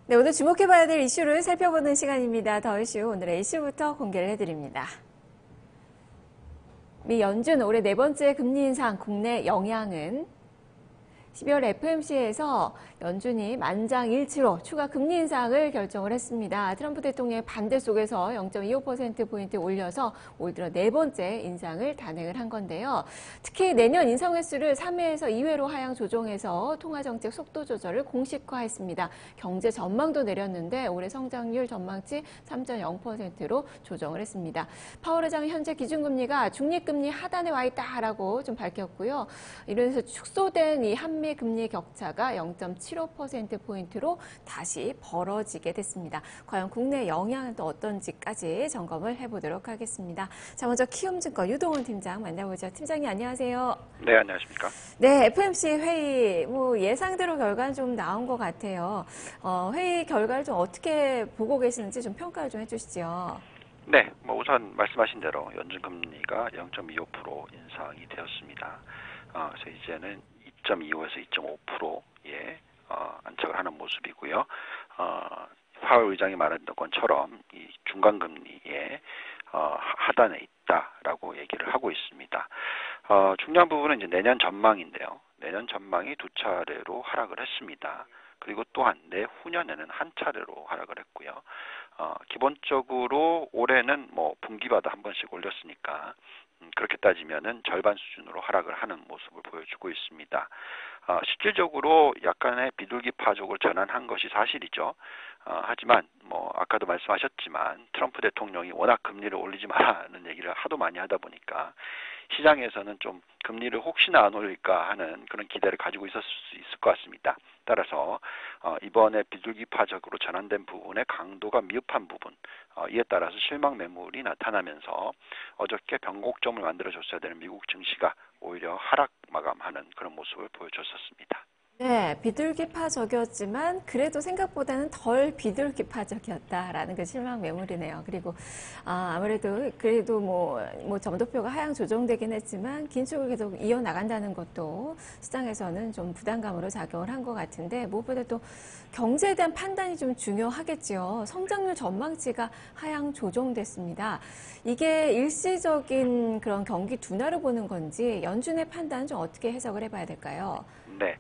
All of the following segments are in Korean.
네, 오늘 주목해봐야 될 이슈를 살펴보는 시간입니다. 더 이슈 오늘의 이슈부터 공개를 해드립니다. 미 연준 올해 네 번째 금리 인상 국내 영향은 12월 FOMC에서 연준이 만장일치로 추가 금리 인상을 결정을 했습니다. 트럼프 대통령의 반대 속에서 0.25%포인트 올려서 올 들어 네 번째 인상을 단행을 한 건데요. 특히 내년 인상 횟수를 3회에서 2회로 하향 조정해서 통화정책 속도 조절을 공식화했습니다. 경제 전망도 내렸는데 올해 성장률 전망치 3.0%로 조정을 했습니다. 파월 의장은 현재 기준금리가 중립금리 하단에 와 있다라고 좀 밝혔고요. 이러면서 축소된 이 한미 금리 격차가 0.75%포인트로 다시 벌어지게 됐습니다. 과연 국내 영향은 또 어떤지까지 점검을 해보도록 하겠습니다. 자, 먼저 키움증권 유동훈 팀장 만나보죠. 팀장님 안녕하세요. 네, 안녕하십니까. 네, FOMC 회의 예상대로 결과는 좀 나온 것 같아요. 회의 결과를 좀 어떻게 보고 계시는지 좀 평가를 좀 해주시죠. 네, 우선 말씀하신 대로 연준 금리가 0.25% 인상이 되었습니다. 그래서 이제는 2.25에서 2.5%에 안착을 하는 모습이고요. 파월 의장이 말했던 것처럼 이 중간 금리의 하단에 있다라고 얘기를 하고 있습니다. 중요한 부분은 이제 내년 전망인데요. 내년 전망이 두 차례로 하락을 했습니다. 그리고 또한 내후년에는 한 차례로 하락을 했고요. 기본적으로 올해는 분기마다 한 번씩 올렸으니까 그렇게 따지면은 절반 수준으로 하락을 하는 모습을 보여주고 있습니다. 실질적으로 약간의 비둘기파족을 전환한 것이 사실이죠. 하지만 아까도 말씀하셨지만 트럼프 대통령이 워낙 금리를 올리지 말라는 얘기를 하도 많이 하다 보니까 시장에서는 좀 금리를 혹시나 안 올릴까 하는 그런 기대를 가지고 있었을 수 있을 것 같습니다. 따라서 이번에 비둘기파적으로 전환된 부분의 강도가 미흡한 부분, 이에 따라서 실망 매물이 나타나면서 어저께 변곡점을 만들어줬어야 되는 미국 증시가 오히려 하락 마감하는 그런 모습을 보여줬었습니다. 네, 비둘기파적이었지만 그래도 생각보다는 덜 비둘기파적이었다라는 그 실망 매물이네요. 그리고 아무래도 그래도 점도표가 하향 조정되긴 했지만 긴축을 계속 이어나간다는 것도 시장에서는 좀 부담감으로 작용을 한 것 같은데 무엇보다 또 경제에 대한 판단이 좀 중요하겠지요. 성장률 전망치가 하향 조정됐습니다. 이게 일시적인 그런 경기 둔화로 보는 건지 연준의 판단 좀 어떻게 해석을 해봐야 될까요? 네,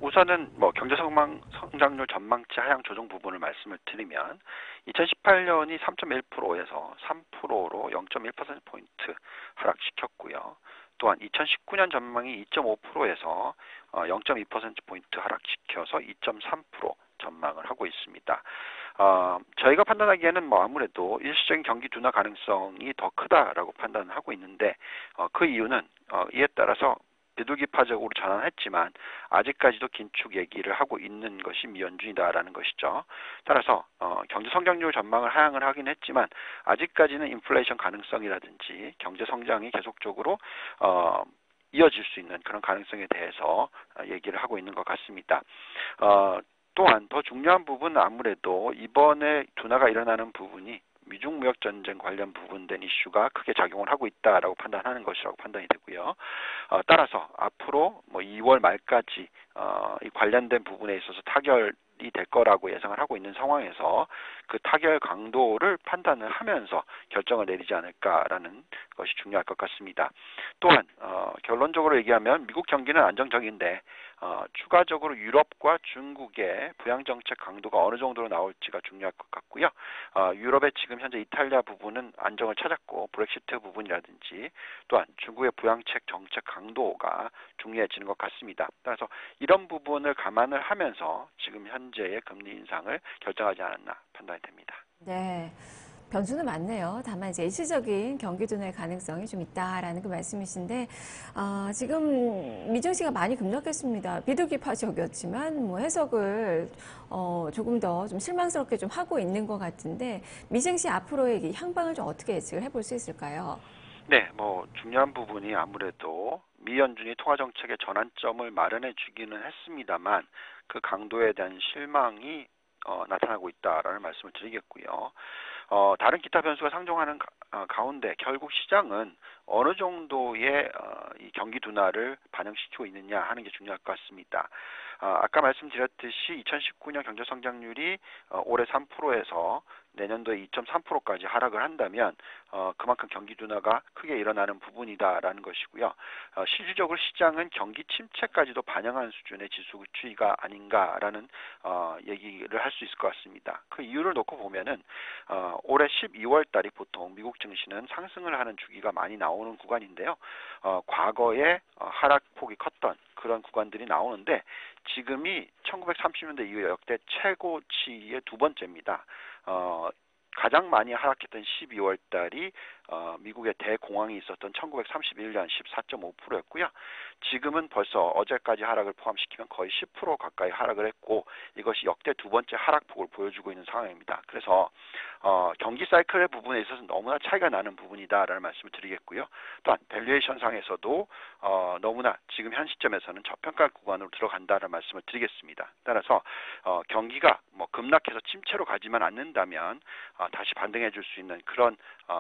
우선은 경제 성장률 전망치 하향 조정 부분을 말씀을 드리면 2018년이 3.1%에서 3%로 0.1%포인트 하락시켰고요. 또한 2019년 전망이 2.5%에서 0.2%포인트 하락시켜서 2.3% 전망을 하고 있습니다. 저희가 판단하기에는 아무래도 일시적인 경기 둔화 가능성이 더 크다라고 판단하고 있는데 그 이유는 이에 따라서 비둘기파적으로 전환했지만 아직까지도 긴축 얘기를 하고 있는 것이 미연준이다라는 것이죠. 따라서 경제 성장률 전망을 하향을 하긴 했지만 아직까지는 인플레이션 가능성이라든지 경제 성장이 계속적으로 이어질 수 있는 그런 가능성에 대해서 얘기를 하고 있는 것 같습니다. 또한 더 중요한 부분은 아무래도 이번에 둔화가 일어나는 부분이 미중 무역 전쟁 관련 부분된 이슈가 크게 작용을 하고 있다라고 판단하는 것이라고 판단이 되고요. 따라서 앞으로 2월 말까지 이 관련된 부분에 있어서 타결이 될 거라고 예상을 하고 있는 상황에서 그 타결 강도를 판단을 하면서 결정을 내리지 않을까라는 것이 중요할 것 같습니다. 또한 결론적으로 얘기하면 미국 경기는 안정적인데 추가적으로 유럽과 중국의 부양정책 강도가 어느 정도로 나올지가 중요할 것 같고요. 유럽의 지금 현재 이탈리아 부분은 안정을 찾았고 브렉시트 부분이라든지 또한 중국의 부양책 정책 강도가 중요해지는 것 같습니다. 따라서 이런 부분을 감안을 하면서 지금 현재의 금리 인상을 결정하지 않았나 판단이 됩니다. 네. 변수는 많네요. 다만 이제 일시적인 경기 둔화의 가능성이 좀 있다라는 그 말씀이신데 지금 미증시가 많이 급락했습니다. 비둘기파적이었지만 해석을 조금 더 좀 실망스럽게 좀 하고 있는 것 같은데 미증시 앞으로의 이 향방을 좀 어떻게 예측을 해볼 수 있을까요? 네, 중요한 부분이 아무래도 미 연준이 통화 정책의 전환점을 마련해 주기는 했습니다만 그 강도에 대한 실망이 나타나고 있다라는 말씀을 드리겠고요. 다른 기타 변수가 상존하는 가운데 결국 시장은 어느 정도의 이 경기 둔화를 반영시키고 있느냐 하는 게 중요할 것 같습니다. 아까 말씀드렸듯이 2019년 경제 성장률이 올해 3%에서 내년도에 2.3%까지 하락을 한다면 그만큼 경기 둔화가 크게 일어나는 부분이다라는 것이고요. 실질적으로 시장은 경기 침체까지도 반영한 수준의 지수 추이가 아닌가라는 얘기를 할 수 있을 것 같습니다. 그 이유를 놓고 보면은 올해 12월 달이 보통 미국 증시는 상승을 하는 주기가 많이 나오는 구간인데요. 과거에 하락폭이 컸던 그런 구간들이 나오는데 지금이 1930년대 이후 역대 최고치의 두 번째입니다. 가장 많이 하락했던 12월 달이 미국의 대공황이 있었던 1931년 14.5%였고요. 지금은 벌써 어제까지 하락을 포함시키면 거의 10% 가까이 하락을 했고 이것이 역대 두 번째 하락폭을 보여주고 있는 상황입니다. 그래서 경기 사이클의 부분에 있어서 너무나 차이가 나는 부분이다라는 말씀을 드리겠고요. 또한 밸류에이션 상에서도 너무나 지금 현 시점에서는 저평가 구간으로 들어간다는 말씀을 드리겠습니다. 따라서 경기가 급락해서 침체로 가지만 않는다면 다시 반등해 줄 수 있는 그런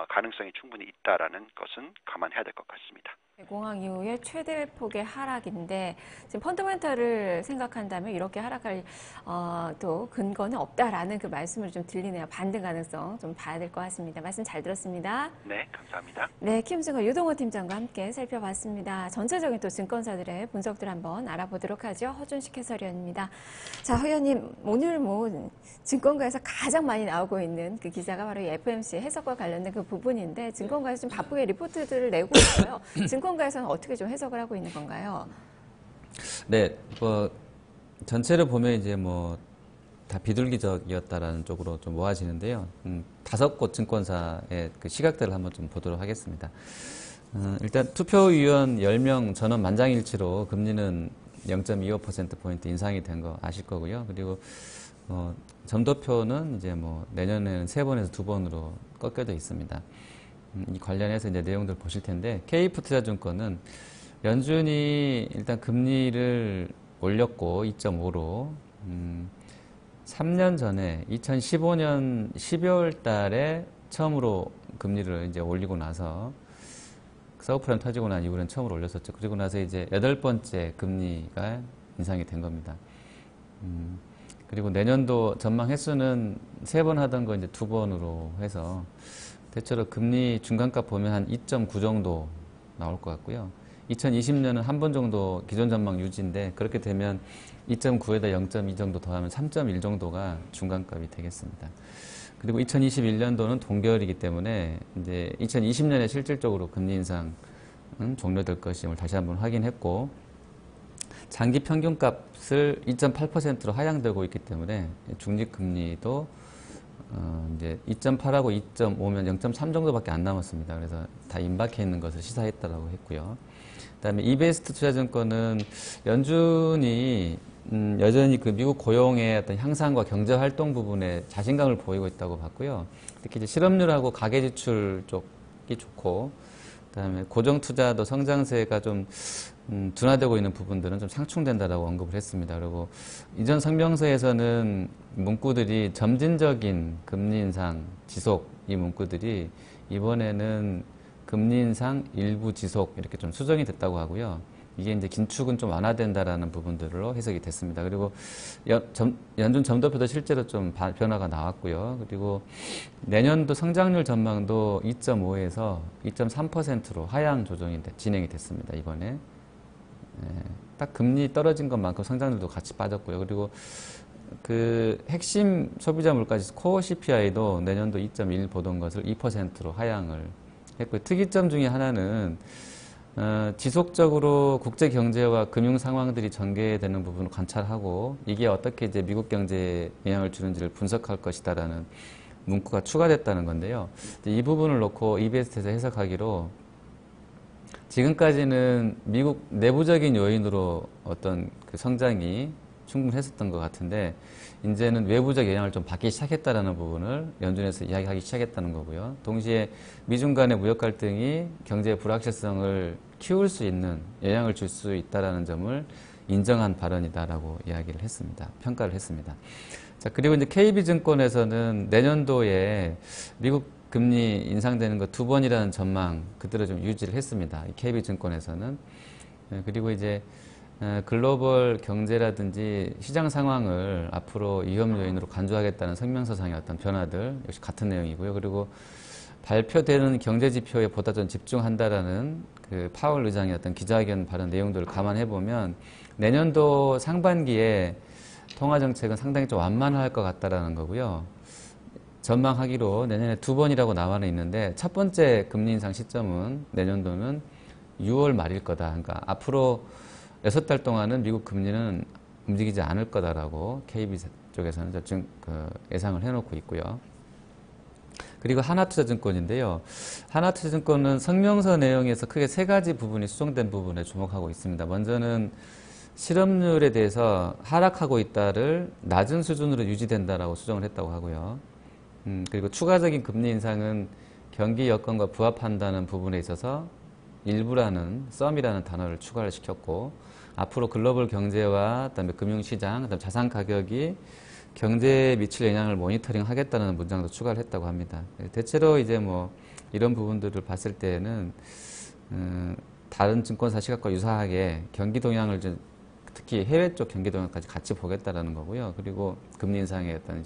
가능성이 충분히 있다라는 것은 감안해야 될 것 같습니다. 공황 이후에 최대 폭의 하락인데 지금 펀더멘탈을 생각한다면 이렇게 하락할 또 근거는 없다라는 그 말씀을 좀 들리네요. 반등 가능성 좀 봐야 될 것 같습니다. 말씀 잘 들었습니다. 네, 감사합니다. 네, 김승호 유동호 팀장과 함께 살펴봤습니다. 전체적인 또 증권사들의 분석들 한번 알아보도록 하죠. 허준식 해설위원입니다. 자, 회원님 오늘 증권가에서 가장 많이 나오고 있는 그 기사가 바로 이 FMC 해석과 관련된 그 부분인데 증권가에서 좀 바쁘게 리포트들을 내고 있어요. 증권가에서는 어떻게 좀 해석을 하고 있는 건가요? 네, 전체를 보면 이제 다 비둘기적이었다라는 쪽으로 좀 모아지는데요. 5곳 증권사의 그 시각들을 한번 좀 보도록 하겠습니다. 일단 투표위원 10명 전원 만장일치로 금리는 0.25%포인트 인상이 된 거 아실 거고요. 그리고 점도표는 이제 내년에는 3번에서 2번으로 꺾여져 있습니다. 이 관련해서 이제 내용들 보실 텐데, K투자증권은 연준이 일단 금리를 올렸고 2.5로 3년 전에 2015년 12월 달에 처음으로 금리를 이제 올리고 나서 서브프라임 터지고 난 이후에는 처음으로 올렸었죠. 그리고 나서 이제 8번째 금리가 인상이 된 겁니다. 그리고 내년도 전망 횟수는 3번 하던 거 이제 2번으로 해서 대체로 금리 중간값 보면 한 2.9 정도 나올 것 같고요. 2020년은 한 번 정도 기존 전망 유지인데 그렇게 되면 2.9에다 0.2 정도 더하면 3.1 정도가 중간값이 되겠습니다. 그리고 2021년도는 동결이기 때문에 이제 2020년에 실질적으로 금리 인상은 종료될 것임을 다시 한번 확인했고, 장기 평균값을 2.8%로 하향되고 있기 때문에 중립금리도 이제 2.8하고 2.5면 0.3 정도밖에 안 남았습니다. 그래서 다 임박해 있는 것을 시사했다라고 했고요. 그다음에 이베스트 투자증권은 연준이 여전히 그 미국 고용의 어떤 향상과 경제 활동 부분에 자신감을 보이고 있다고 봤고요. 특히 이제 실업률하고 가계지출 쪽이 좋고, 그다음에 고정 투자도 성장세가 좀 둔화되고 있는 부분들은 좀 상충된다라고 언급을 했습니다. 그리고 이전 성명서에서는 문구들이 점진적인 금리 인상 지속, 이 문구들이 이번에는 금리 인상 일부 지속 이렇게 좀 수정이 됐다고 하고요. 이게 이제 긴축은 좀 완화된다라는 부분들로 해석이 됐습니다. 그리고 연준 점도표도 실제로 좀 변화가 나왔고요. 그리고 내년도 성장률 전망도 2.5에서 2.3%로 하향 조정이 진행이 됐습니다. 이번에 딱 금리 떨어진 것만큼 성장률도 같이 빠졌고요. 그리고 그 핵심 소비자 물가지수 코어 CPI도 내년도 2.1 보던 것을 2%로 하향을 했고요. 특이점 중에 하나는 지속적으로 국제 경제와 금융 상황들이 전개되는 부분을 관찰하고 이게 어떻게 이제 미국 경제에 영향을 주는지를 분석할 것이다라는 문구가 추가됐다는 건데요. 이 부분을 놓고 EBS에서 해석하기로 지금까지는 미국 내부적인 요인으로 어떤 그 성장이 충분했었던 것 같은데 이제는 외부적 영향을 좀 받기 시작했다라는 부분을 연준에서 이야기하기 시작했다는 거고요. 동시에 미중 간의 무역 갈등이 경제의 불확실성을 키울 수 있는, 영향을 줄 수 있다라는 점을 인정한 발언이다라고 이야기를 했습니다. 평가를 했습니다. 자, 그리고 이제 KB증권에서는 내년도에 미국 금리 인상되는 거 2번이라는 전망 그대로 좀 유지를 했습니다. KB증권에서는. 그리고 이제 글로벌 경제라든지 시장 상황을 앞으로 위험 요인으로 간주하겠다는 성명서상의 어떤 변화들 역시 같은 내용이고요. 그리고 발표되는 경제 지표에 보다 좀 집중한다라는 그 파월 의장의 어떤 기자회견 발언 내용들을 감안해 보면 내년도 상반기에 통화 정책은 상당히 좀 완만할 것 같다라는 거고요. 전망하기로 내년에 2번이라고 나와는 있는데 첫 번째 금리 인상 시점은 내년도는 6월 말일 거다. 그러니까 앞으로 6달 동안은 미국 금리는 움직이지 않을 거다라고 KB 쪽에서는 예상을 해놓고 있고요. 그리고 하나투자증권인데요. 하나투자증권은 성명서 내용에서 크게 3가지 부분이 수정된 부분에 주목하고 있습니다. 먼저는 실업률에 대해서 하락하고 있다를 낮은 수준으로 유지된다라고 수정을 했다고 하고요. 그리고 추가적인 금리 인상은 경기 여건과 부합한다는 부분에 있어서 일부라는 썸이라는 단어를 추가를 시켰고 앞으로 글로벌 경제와 그다음에 금융시장, 그다음에 자산 가격이 경제에 미칠 영향을 모니터링 하겠다는 문장도 추가를 했다고 합니다. 대체로 이제 뭐 이런 부분들을 봤을 때는 다른 증권사 시각과 유사하게 경기 동향을 특히 해외 쪽 경기 동향까지 같이 보겠다라는 거고요. 그리고 금리 인상의 어떤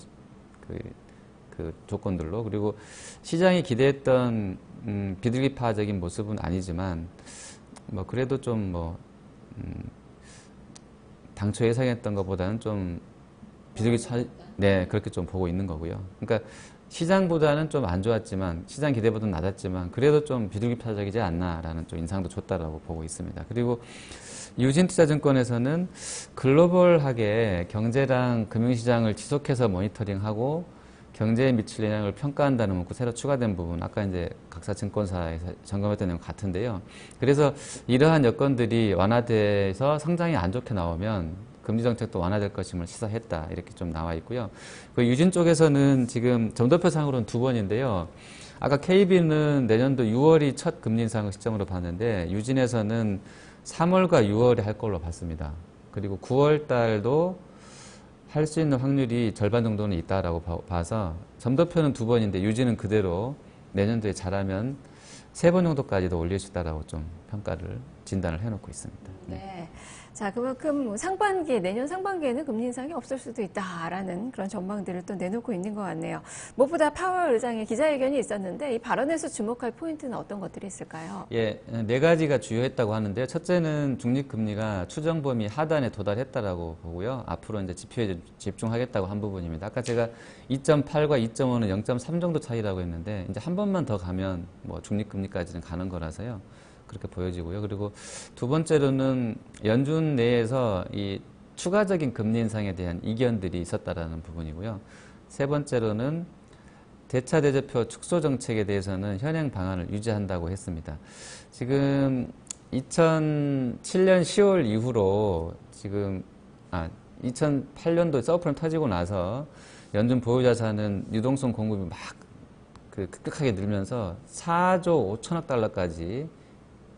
그 조건들로 그리고 시장이 기대했던 비둘기파적인 모습은 아니지만 뭐 그래도 좀 뭐 당초 예상했던 것보다는 좀 네, 그렇게 좀 보고 있는 거고요. 그러니까 시장보다는 좀 안 좋았지만 시장 기대보다는 낮았지만 그래도 좀 비둘기파적이지 않나라는 좀 인상도 줬다라고 보고 있습니다. 그리고 유진투자증권에서는 글로벌하게 경제랑 금융시장을 지속해서 모니터링하고 경제에 미칠 영향을 평가한다는 문구 새로 추가된 부분, 아까 이제 각사 증권사에서 점검했던 내용 같은데요. 그래서 이러한 여건들이 완화돼서 성장이 안 좋게 나오면 금리 정책도 완화될 것임을 시사했다. 이렇게 좀 나와 있고요. 그 유진 쪽에서는 지금 점도표상으로는 2번인데요. 아까 KB는 내년도 6월이 첫 금리 인상 시점으로 봤는데 유진에서는 3월과 6월에 할 걸로 봤습니다. 그리고 9월 달도 할 수 있는 확률이 절반 정도는 있다라고 봐서 점도표는 2번인데 유지는 그대로 내년도에 잘하면 3번 정도까지도 올릴 수 있다라고 좀 평가를 진단을 해놓고 있습니다. 네. 자, 그만큼 상반기, 내년 상반기에는 금리 인상이 없을 수도 있다라는 그런 전망들을 또 내놓고 있는 것 같네요. 무엇보다 파월 의장의 기자회견이 있었는데 이 발언에서 주목할 포인트는 어떤 것들이 있을까요? 예, 4가지가 주요했다고 하는데요. 첫째는 중립금리가 추정 범위 하단에 도달했다라고 보고요. 앞으로 이제 지표에 집중하겠다고 한 부분입니다. 아까 제가 2.8과 2.5는 0.3 정도 차이라고 했는데 이제 한 번만 더 가면 뭐 중립금리까지는 가는 거라서요. 그렇게 보여지고요. 그리고 두 번째로는 연준 내에서 이 추가적인 금리 인상에 대한 이견들이 있었다라는 부분이고요. 세 번째로는 대차 대조표 축소 정책에 대해서는 현행 방안을 유지한다고 했습니다. 지금 2007년 10월 이후로 지금 2008년도 서프라임 터지고 나서 연준 보유자산은 유동성 공급이 막 급격하게 늘면서 4조 5천억 달러까지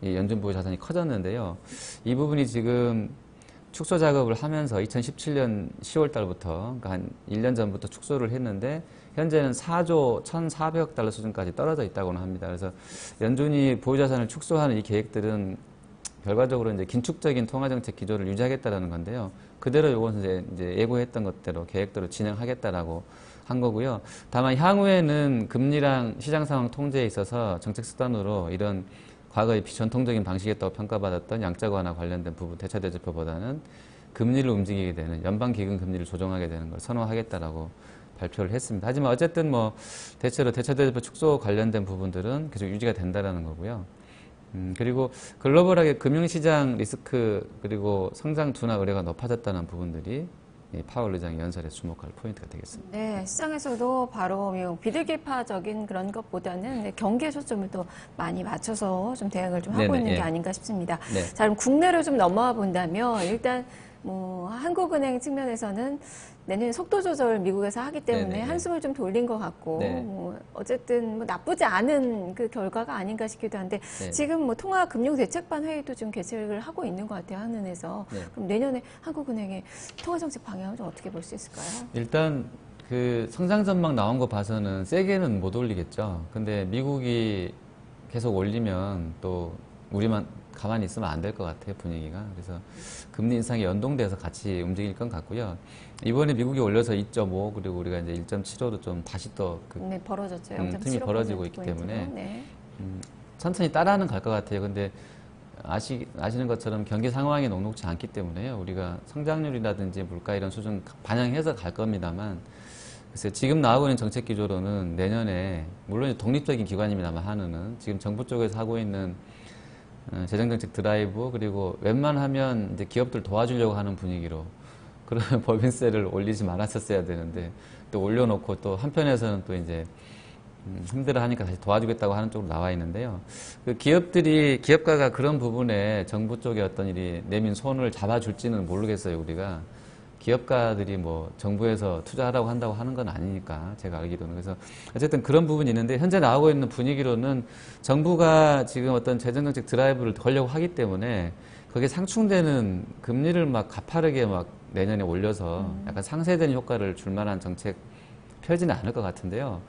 이 연준 보유 자산이 커졌는데요. 이 부분이 지금 축소 작업을 하면서 2017년 10월 달부터, 그러니까 한 1년 전부터 축소를 했는데, 현재는 4조 1,400억 달러 수준까지 떨어져 있다고는 합니다. 그래서 연준이 보유 자산을 축소하는 이 계획들은 결과적으로 이제 긴축적인 통화정책 기조를 유지하겠다라는 건데요. 그대로 요것은 이제 예고했던 것대로 계획대로 진행하겠다라고 한 거고요. 다만 향후에는 금리랑 시장 상황 통제에 있어서 정책 수단으로 이런 과거의 비전통적인 방식이었다고 평가받았던 양적 완화 관련된 부분 대차 대조표보다는 금리를 움직이게 되는 연방기금 금리를 조정하게 되는 걸 선호하겠다라고 발표를 했습니다. 하지만 어쨌든 뭐 대체로 대차 대조표 축소 관련된 부분들은 계속 유지가 된다라는 거고요. 그리고 글로벌하게 금융시장 리스크 그리고 성장 둔화 우려가 높아졌다는 부분들이 이 파월 의장의 연설에 주목할 포인트가 되겠습니다. 네, 시장에서도 바로 비둘기파적인 그런 것보다는 경기에 초점을 또 많이 맞춰서 좀 대응을 좀 하고 있는 게 아닌가 싶습니다. 네. 자, 그럼 국내로 좀 넘어와 본다면 일단 뭐 한국은행 측면에서는 내년 속도 조절 미국에서 하기 때문에 한숨을 좀 돌린 것 같고 뭐 어쨌든 뭐 나쁘지 않은 그 결과가 아닌가 싶기도 한데 지금 뭐 통화 금융 대책반 회의도 좀 개최를 하고 있는 것 같아요, 한은에서. 그럼 내년에 한국은행의 통화 정책 방향을 좀 어떻게 볼 수 있을까요? 일단 그 성장 전망 나온 거 봐서는 세게는 못 올리겠죠. 근데 미국이 계속 올리면 또 우리만 가만히 있으면 안 될 것 같아요, 분위기가. 그래서 금리 인상이 연동돼서 같이 움직일 것 같고요. 이번에 미국이 올려서 2.5 그리고 우리가 이제 1.75로 좀 다시 또 그 네, 벌어졌죠. 틈이 벌어지고 있기 포인트로. 때문에 네. 천천히 따라는 갈 것 같아요. 근데 아시는 것처럼 경기 상황이 녹록지 않기 때문에요. 우리가 성장률이라든지 물가 이런 수준 반영해서 갈 겁니다만, 그래서 지금 나오고 있는 정책 기조로는 내년에 물론 독립적인 기관입니다만 하는 지금 정부 쪽에서 하고 있는 재정정책 드라이브 그리고 웬만하면 이제 기업들 도와주려고 하는 분위기로 그런 법인세를 올리지 말았었어야 되는데 또 올려놓고 또 한편에서는 또 이제 힘들어하니까 다시 도와주겠다고 하는 쪽으로 나와 있는데요. 그 기업가가 그런 부분에 정부 쪽에 어떤 일이 내민 손을 잡아줄지는 모르겠어요. 우리가 기업가들이 뭐 정부에서 투자하라고 한다고 하는 건 아니니까 제가 알기로는. 그래서 어쨌든 그런 부분이 있는데 현재 나오고 있는 분위기로는 정부가 지금 어떤 재정정책 드라이브를 걸려고 하기 때문에 거기에 상충되는 금리를 막 가파르게 막 내년에 올려서 약간 상쇄되는 효과를 줄 만한 정책 펴지는 않을 것 같은데요.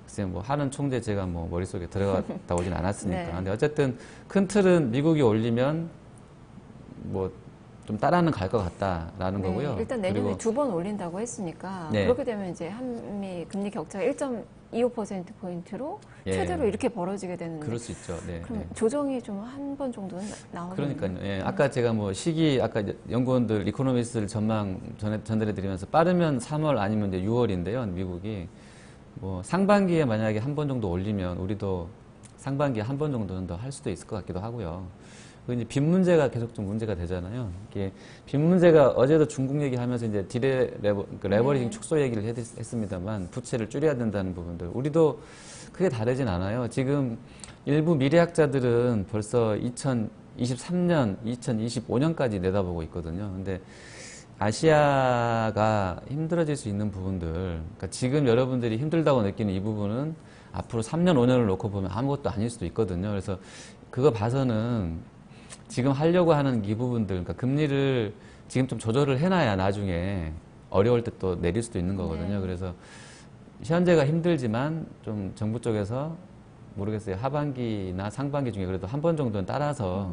글쎄 뭐 하는 총재 제가 뭐 머릿속에 들어갔다 오진 않았으니까. 네. 근데 어쨌든 큰 틀은 미국이 올리면 뭐 좀 따라는 갈 것 같다라는 네, 거고요. 일단 내년에 그리고 2번 올린다고 했으니까 네. 그렇게 되면 이제 한미 금리 격차가 1.25%포인트로 예. 최대로 이렇게 벌어지게 되는. 그럴 수 있죠. 네. 그럼 네. 조정이 좀 한 번 정도는 나오겠네요. 그러니까요. 예. 아까 제가 뭐 아까 연구원들, 이코노미스트를 전달해 드리면서 빠르면 3월 아니면 이제 6월인데요. 미국이. 뭐 상반기에 만약에 한 번 정도 올리면 우리도 상반기에 한 번 정도는 더 할 수도 있을 것 같기도 하고요. 그 이제 빚 문제가 계속 좀 문제가 되잖아요. 이게 빚 문제가 어제도 중국 얘기하면서 이제 레버리징 축소 얘기를 했습니다만 부채를 줄여야 된다는 부분들. 우리도 크게 다르진 않아요. 지금 일부 미래학자들은 벌써 2023년, 2025년까지 내다보고 있거든요. 근데 아시아가 힘들어질 수 있는 부분들, 그러니까 지금 여러분들이 힘들다고 느끼는 이 부분은 앞으로 3년, 5년을 놓고 보면 아무것도 아닐 수도 있거든요. 그래서 그거 봐서는 지금 하려고 하는 이 부분들, 그러니까 금리를 지금 좀 조절을 해놔야 나중에 어려울 때 또 내릴 수도 있는 거거든요. 네. 그래서 현재가 힘들지만 좀 정부 쪽에서 모르겠어요. 하반기나 상반기 중에 그래도 한 번 정도는 따라서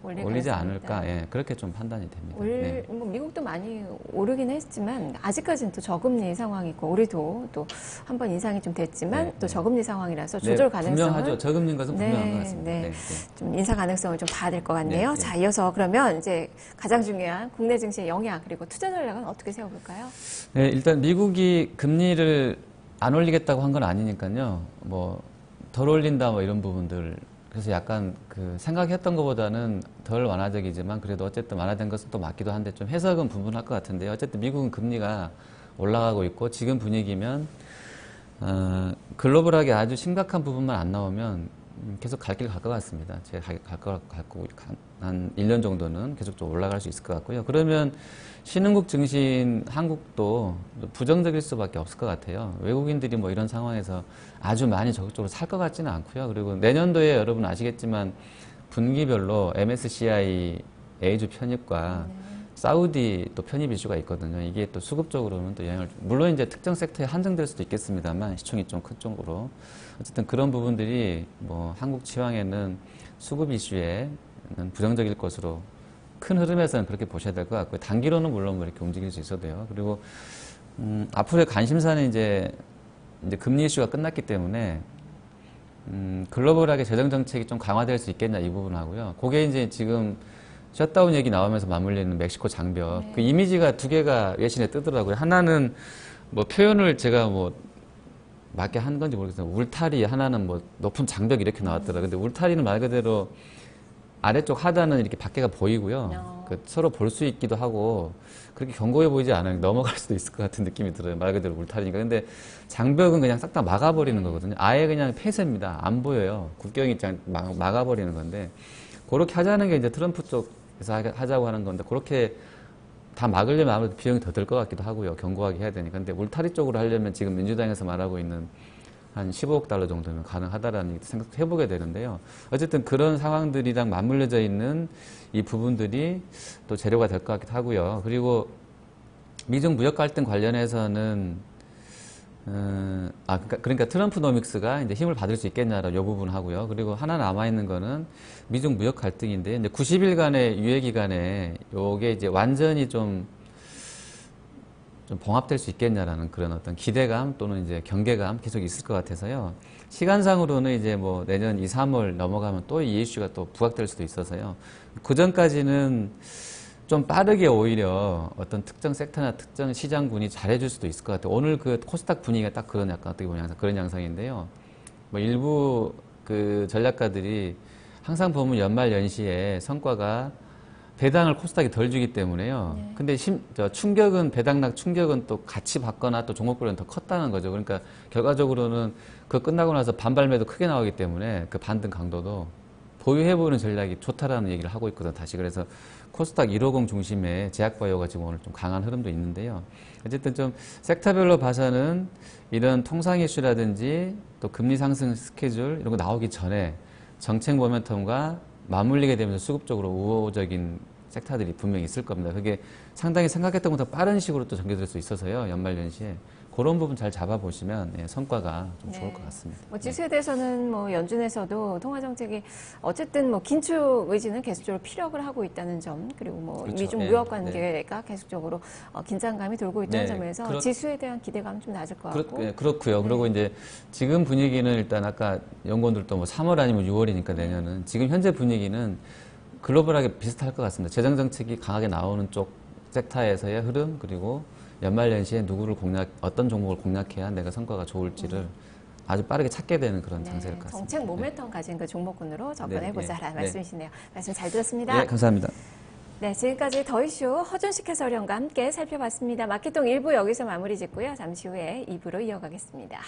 올리지 않을까. 예, 그렇게 좀 판단이 됩니다. 네. 뭐 미국도 많이 오르긴 했지만 아직까지는 또 저금리 상황이고 우리도 또 한 번 인상이 좀 됐지만 네, 또 네. 저금리 상황이라서 네, 조절 가능성은 분명하죠. 저금리인 것은 분명한 네, 것 같습니다. 네. 네, 네. 좀 인상 가능성을 좀 봐야 될 것 같네요. 네, 네. 자, 이어서 그러면 이제 가장 중요한 국내 증시의 영향 그리고 투자 전략은 어떻게 세워볼까요? 네, 일단 미국이 금리를 안 올리겠다고 한 건 아니니까요. 뭐 덜 올린다 뭐 이런 부분들. 그래서 약간 그 생각했던 것보다는 덜 완화적이지만 그래도 어쨌든 완화된 것은 또 맞기도 한데 좀 해석은 분분할 것 같은데요. 어쨌든 미국은 금리가 올라가고 있고 지금 분위기면 글로벌하게 아주 심각한 부분만 안 나오면 계속 갈 길 갈 것 같습니다. 제가 한 1년 정도는 계속 좀 올라갈 수 있을 것 같고요. 그러면 신흥국 증시인 한국도 부정적일 수밖에 없을 것 같아요. 외국인들이 뭐 이런 상황에서 아주 많이 적극적으로 살 것 같지는 않고요. 그리고 내년도에 여러분 아시겠지만 분기별로 MSCI A주 편입과 사우디 또 편입 이슈가 있거든요. 이게 또 수급적으로는 또 영향을 물론 이제 특정 섹터에 한정될 수도 있겠습니다만 시총이 좀 큰 쪽으로 어쨌든 그런 부분들이 뭐 한국 치황에는 수급 이슈에는 부정적일 것으로 큰 흐름에서는 그렇게 보셔야 될 것 같고요. 단기로는 물론 뭐 이렇게 움직일 수 있어도요. 그리고 앞으로의 관심사는 이제 금리 이슈가 끝났기 때문에 글로벌하게 재정 정책이 좀 강화될 수 있겠냐 이 부분하고요. 그게 이제 지금 셧다운 얘기 나오면서 맞물리는 멕시코 장벽. 네. 그 이미지가 두 개가 외신에 뜨더라고요. 하나는 뭐 표현을 제가 뭐 맞게 한 건지 모르겠어요. 울타리, 하나는 뭐 높은 장벽 이렇게 나왔더라고요. 근데 울타리는 말 그대로 아래쪽 하단은 이렇게 밖에가 보이고요. 그 서로 볼 수 있기도 하고 그렇게 견고해 보이지 않아요. 넘어갈 수도 있을 것 같은 느낌이 들어요. 말 그대로 울타리니까. 근데 장벽은 그냥 싹 다 막아버리는 거거든요. 아예 그냥 폐쇄입니다. 안 보여요. 국경이 그냥 막아버리는 건데 그렇게 하자는 게 이제 트럼프 쪽에서 하자고 하는 건데 그렇게 다 막으려면 아무래도 비용이 더 들 것 같기도 하고요. 견고하게 해야 되니까. 근데 울타리 쪽으로 하려면 지금 민주당에서 말하고 있는 한 15억 달러 정도면 가능하다라는 얘기도 생각해보게 되는데요. 어쨌든 그런 상황들이랑 맞물려져 있는 이 부분들이 또 재료가 될 것 같기도 하고요. 그리고 미중 무역 갈등 관련해서는 그러니까 트럼프노믹스가 이제 힘을 받을 수 있겠냐라고 이 부분 하고요. 그리고 하나 남아 있는 거는 미중 무역 갈등인데, 이제 90일간의 유예 기간에 요게 이제 완전히 좀 봉합될 수 있겠냐라는 그런 어떤 기대감 또는 이제 경계감 계속 있을 것 같아서요. 시간상으로는 이제 뭐 내년 2, 3월 넘어가면 또 이 이슈가 또 부각될 수도 있어서요. 그 전까지는 좀 빠르게 오히려 어떤 특정 섹터나 특정 시장군이 잘해줄 수도 있을 것 같아요. 오늘 그 코스닥 분위기가 딱 그런 약간 어떻게 보면 그런 양상인데요. 뭐 일부 그 전략가들이 항상 보면 연말 연시에 성과가 배당을 코스닥이 덜 주기 때문에요. 네. 근데 충격은 배당락 충격은 또 같이 받거나 또 종목별로는 더 컸다는 거죠. 그러니까 결과적으로는 그 끝나고 나서 반발매도 크게 나오기 때문에 그 반등 강도도 보유해보는 전략이 좋다라는 얘기를 하고 있거든, 다시. 그래서 코스닥 150 중심의 제약바이오가 지금 오늘 좀 강한 흐름도 있는데요. 어쨌든 좀 섹터별로 봐서는 이런 통상 이슈라든지 또 금리 상승 스케줄 이런 거 나오기 전에 정책 모멘텀과 맞물리게 되면서 수급적으로 우호적인 섹터들이 분명히 있을 겁니다. 그게 상당히 생각했던 것보다 빠른 식으로 또 전개될 수 있어서요, 연말 연시에. 그런 부분 잘 잡아보시면 성과가 좀 좋을 것 같습니다. 뭐 지수에 대해서는 뭐 연준에서도 통화 정책이 어쨌든 뭐 긴축 의지는 계속적으로 피력을 하고 있다는 점, 그리고 뭐 그렇죠. 미중 무역 관계가 계속적으로 긴장감이 돌고 있다는 점에서 지수에 대한 기대감은 좀 낮을 것 같고. 그렇고요. 그리고 이제 지금 분위기는 일단 아까 연구원들도 뭐 3월 아니면 6월이니까 내년은 지금 현재 분위기는 글로벌하게 비슷할 것 같습니다. 재정 정책이 강하게 나오는 쪽 섹터에서의 흐름, 그리고 연말연시에 누구를 어떤 종목을 공략해야 내가 성과가 좋을지를 아주 빠르게 찾게 되는 그런 장세일 것 같습니다. 정책 모멘텀 가진 그 종목군으로 접근해보자라는 말씀이시네요. 말씀 잘 들었습니다. 네, 감사합니다. 네, 지금까지 더 이슈 허준식 해설위원과 함께 살펴봤습니다. 마켓동 1부 여기서 마무리 짓고요. 잠시 후에 2부로 이어가겠습니다.